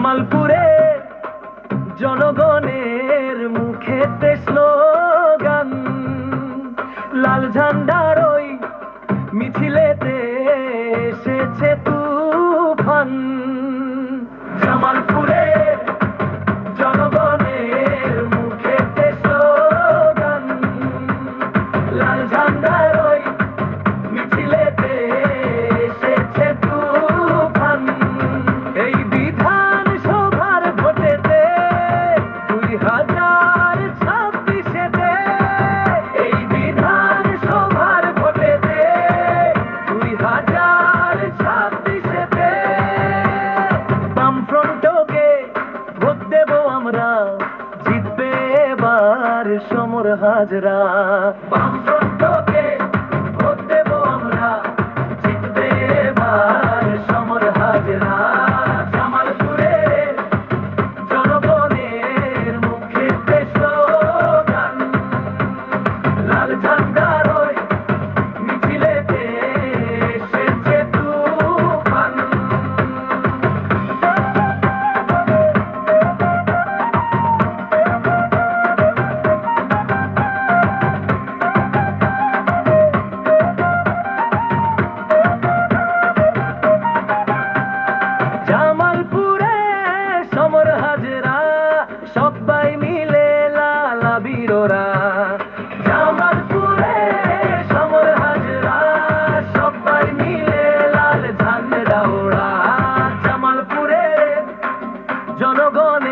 জামালপুরে জনগণের মুখেতে স্লোগান, লাল ঝান্ডার ওই মিছিলেতে এসেছে তুফান। জামালপুরে জনগণের মুখেতে স্লোগান, লাল ঝান্ডার ওই মিছিলেতে এসেছে তুফান। এই বিধানসভার ভোটেতে 2026-এতে, এই বিধানসভার ভোটেতে 2026-এতে বামফ্রন্টকে ভোট দেব আমরা, জিতবে এবার সমর হাজরা। বামফ্রন্টকে ভোট দেব আমরা, জিতবে এবার সমর হাজরা। জামালপুরে জনগণের মুখেতে স্লোগান, লাল ঝান্ডার ওই মিছিলেতে এসেছে তুফান। জামালপুরে সমর হাজরা, সবাই মিলে লালা বীররা। জামালপুরে সমর হাজরা, সবাই মিলে লাল ঝান্ডা ওড়া। জামালপুরে জনগণ